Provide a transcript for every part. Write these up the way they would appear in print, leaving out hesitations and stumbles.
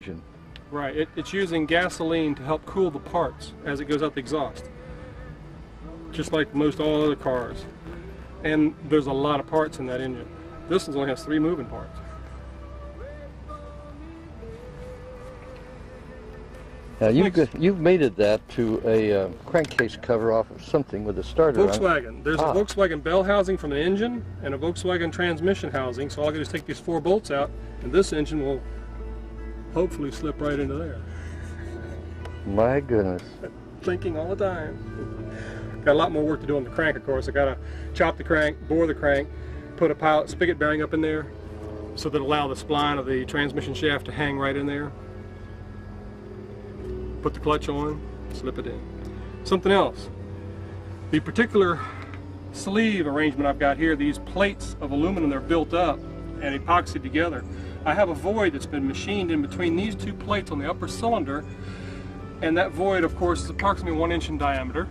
engine. Right, it's using gasoline to help cool the parts as it goes out the exhaust. Just like most all other cars. And there's a lot of parts in that engine. This one only has 3 moving parts. Now you've mated that to a crankcase cover off of something with a starter Volkswagen. on it. There's a Volkswagen bell housing from the engine and a Volkswagen transmission housing. So all I got to do is take these 4 bolts out, and this engine will hopefully slip right into there. My goodness. Thinking all the time. Got a lot more work to do on the crank, of course. I got to chop the crank, bore the crank, put a pilot spigot bearing up in there so that allow the spline of the transmission shaft to hang right in there. Put the clutch on, slip it in. Something else. The particular sleeve arrangement I've got here, these plates of aluminum, they're built up and epoxied together. I have a void that's been machined in between these 2 plates on the upper cylinder, and that void, of course, is approximately 1 inch in diameter,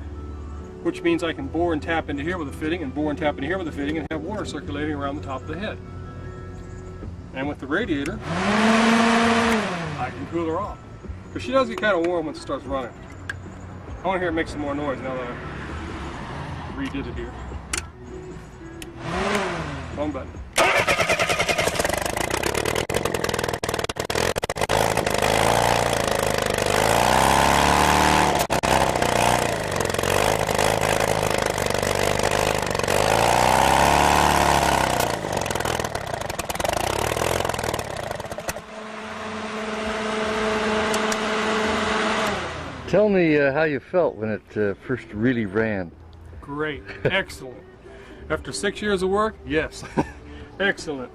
which means I can bore and tap into here with a fitting and bore and tap into here with a fitting and have water circulating around the top of the head. And with the radiator, I can cool her off. But she does get kind of warm when it starts running. I want to hear it make some more noise now that I redid it here. Wrong button. Tell me how you felt when it first really ran. Great, excellent. After 6 years of work, yes, excellent.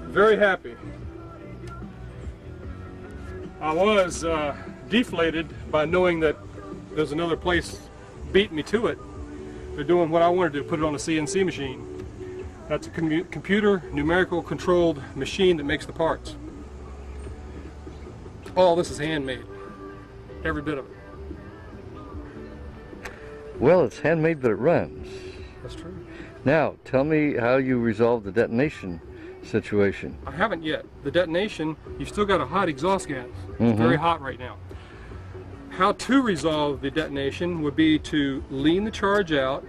Very happy. I was deflated by knowing that there's another place beating me to it. They're doing what I wanted to do, put it on a CNC machine. That's a computer numerical controlled machine that makes the parts. All this is handmade, every bit of it. Well, it's handmade, but it runs. That's true. Now, tell me how you resolved the detonation situation. I haven't yet. The detonation, you've still got a hot exhaust gas. It's very hot right now. How to resolve the detonation would be to lean the charge out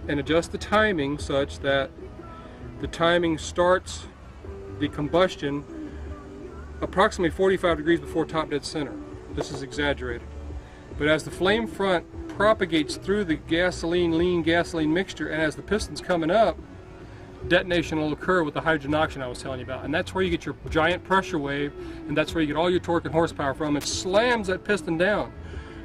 and adjust the timing such that the timing starts the combustion approximately 45 degrees before top dead center. This is exaggerated. But as the flame front propagates through the lean gasoline mixture, and as the piston's coming up, detonation will occur with the hydrogen oxygen I was telling you about. And that's where you get your giant pressure wave, and that's where you get all your torque and horsepower from. It slams that piston down.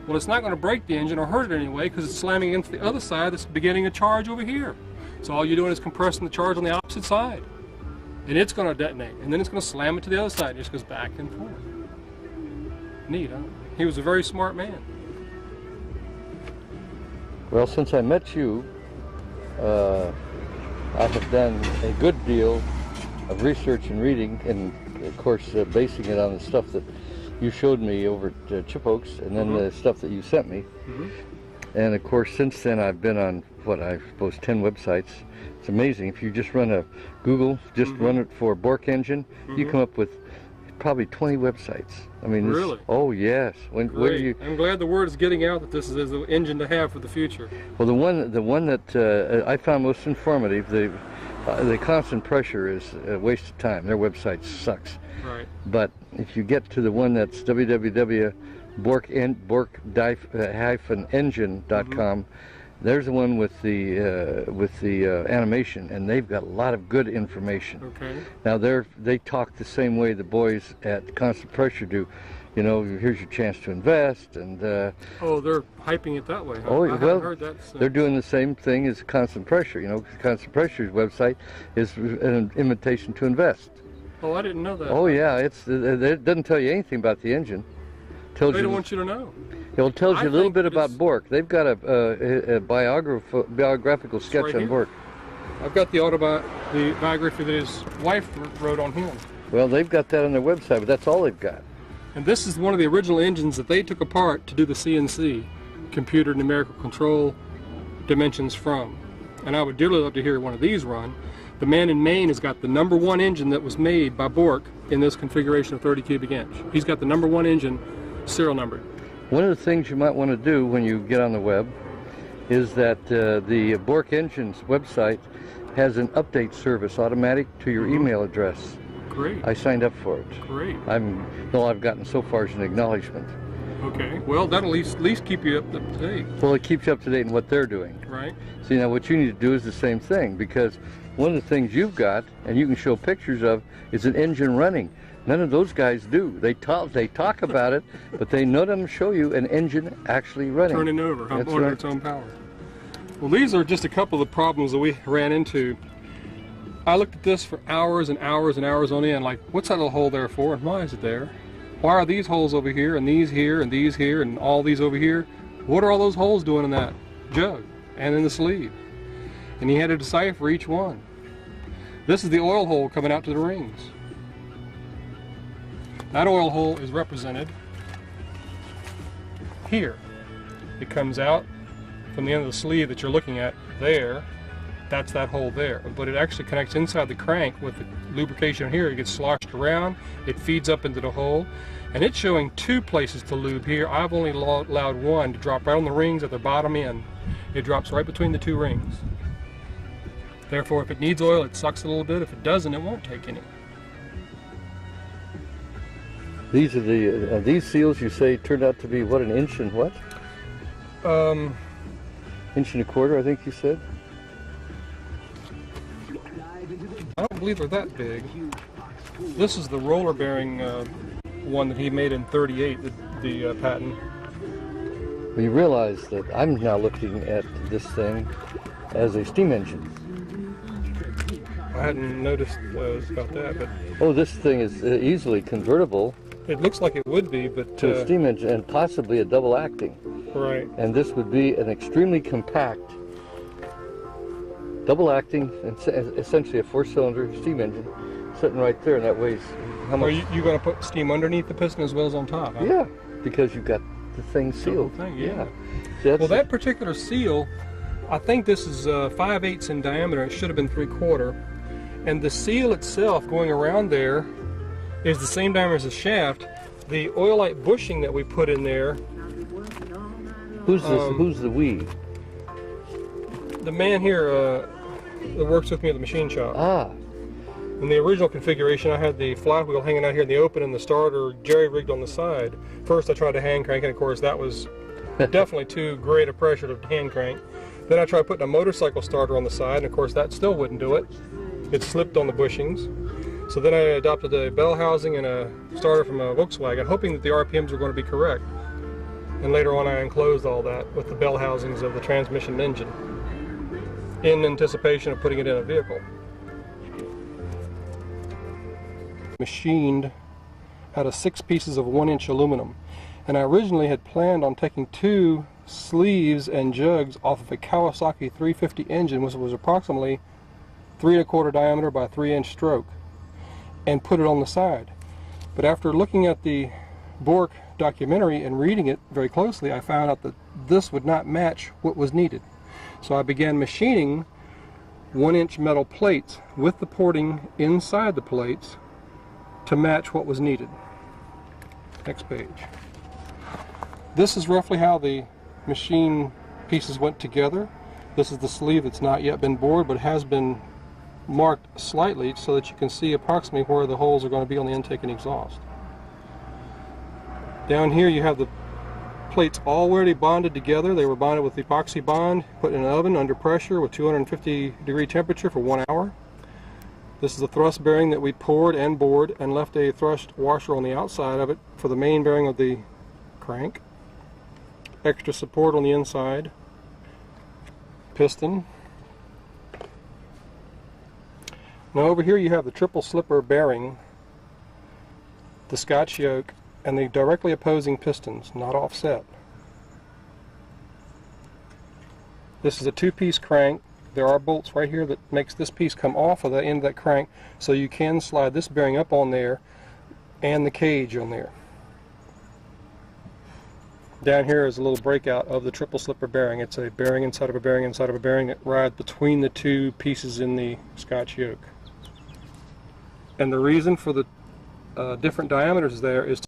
Well, it's not going to break the engine or hurt it anyway because it's slamming against the other side that's beginning a charge over here. So all you're doing is compressing the charge on the opposite side. And it's going to detonate, and then it's going to slam it to the other side. It just goes back and forth. Neat, huh? He was a very smart man. Well, since I met you, I have done a good deal of research and reading, and of course basing it on the stuff that you showed me over at Chip Oaks, and then the stuff that you sent me. And of course, since then I've been on, what, I suppose 10 websites. It's amazing. If you just run a Google, just run it for Bourke engine, you come up with probably 20 websites. I mean, really? Oh yes. I'm glad the word is getting out that this is the engine to have for the future. Well, the one that I found most informative, the constant pressure is a waste of time. Their website sucks. Right. But if you get to the one that's www.bourke-engine.com, there's the one with the animation, and they've got a lot of good information. Okay. Now they talk the same way the boys at Constant Pressure do. You know, here's your chance to invest, and oh, they're hyping it that way, huh? Oh, I haven't heard that. So. They're doing the same thing as Constant Pressure. You know, Constant Pressure's website is an invitation to invest. Oh, I didn't know that. Oh yeah, it doesn't tell you anything about the engine. They don't want you to know. It tells you a little bit about Bourke. They've got a biographical sketch right on here. Bourke. I've got the biography that his wife wrote on him. Well, they've got that on their website, but that's all they've got. And this is one of the original engines that they took apart to do the CNC, computer numerical control dimensions from. And I would dearly love to hear one of these run. The man in Maine has got the #1 engine that was made by Bourke in this configuration of 30 cubic inch. He's got the #1 engine serial numbered. One of the things you might want to do when you get on the web is that the Bourke Engines website has an update service automatic to your email address. Great. I signed up for it. Great. All I've gotten so far is an acknowledgement. Okay. Well, that'll at least keep you up to date. Well, it keeps you up to date in what they're doing. Right. See, now what you need to do is the same thing, because one of the things you've got, and you can show pictures of, is an engine running. None of those guys do. They talk about it, but none of them show you an engine actually running. Turning over, That's under right. its own power. Well, these are just a couple of the problems that we ran into. I looked at this for hours and hours and hours on end, like, what's that little hole there for, and why is it there? Why are these holes over here, and these here, and these here, and all these over here? What are all those holes doing in that jug and in the sleeve? And he had to decipher each one. This is the oil hole coming out to the rings. That oil hole is represented here. It comes out from the end of the sleeve that you're looking at there. That's that hole there. But it actually connects inside the crank with the lubrication here. It gets sloshed around, it feeds up into the hole, and it's showing 2 places to lube here. I've only allowed one to drop right on the rings at the bottom end. It drops right between the 2 rings. Therefore, if it needs oil, it sucks a little bit. If it doesn't, it won't take any. These are these seals you say turned out to be what, 1 inch and what? 1.25 inches, I think you said. I don't believe they're that big. This is the roller bearing one that he made in '38, the patent. Well, you realize that I'm now looking at this thing as a steam engine. I hadn't noticed about that, but Oh, this thing is easily convertible it looks like it would be, but to a steam engine, and possibly a double acting. right. And this would be an extremely compact double acting, and essentially a 4-cylinder steam engine sitting right there, and that weighs how much? Are you going to put steam underneath the piston as well as on top? Huh? Yeah, because you've got the thing sealed. The whole thing, yeah. See, that's Well, that particular seal, I think this is 5/8 in diameter. It should have been 3/4. And the seal itself going around there is the same diameter as the shaft. The oilite bushing that we put in there. Who's the we? The man here that works with me at the machine shop. Ah, In the original configuration, I had the flywheel hanging out here in the open and the starter jerry-rigged on the side. First, I tried to hand crank, and of course, that was definitely too great a pressure to hand crank. Then I tried putting a motorcycle starter on the side, and of course, that still wouldn't do it. It slipped on the bushings. So then I adopted a bell housing and a starter from a Volkswagen, hoping that the RPMs were going to be correct. And later on, I enclosed all that with the bell housings of the transmission and engine, in anticipation of putting it in a vehicle. Machined out of 6 pieces of 1-inch aluminum, and I originally had planned on taking 2 sleeves and jugs off of a Kawasaki 350 engine, which was approximately 3¼ diameter by 3-inch stroke, and put it on the side. But after looking at the Bourke documentary and reading it very closely, I found out that this would not match what was needed. So I began machining 1-inch metal plates with the porting inside the plates to match what was needed. Next page. This is roughly how the machine pieces went together. This is the sleeve that's not yet been bored, but has been marked slightly so that you can see approximately where the holes are going to be on the intake and exhaust. Down here you have the plates already bonded together. They were bonded with epoxy bond, put in an oven under pressure with 250-degree temperature for 1 hour. This is the thrust bearing that we poured and bored and left a thrust washer on the outside of it for the main bearing of the crank. Extra support on the inside. Piston. Now over here you have the triple slipper bearing, the Scotch yoke, and the directly opposing pistons, not offset. This is a 2-piece crank. There are bolts right here that makes this piece come off of the end of that crank, so you can slide this bearing up on there and the cage on there. Down here is a little breakout of the triple slipper bearing. It's a bearing inside of a bearing inside of a bearing that rides between the two pieces in the Scotch yoke. And the reason for the different diameters there is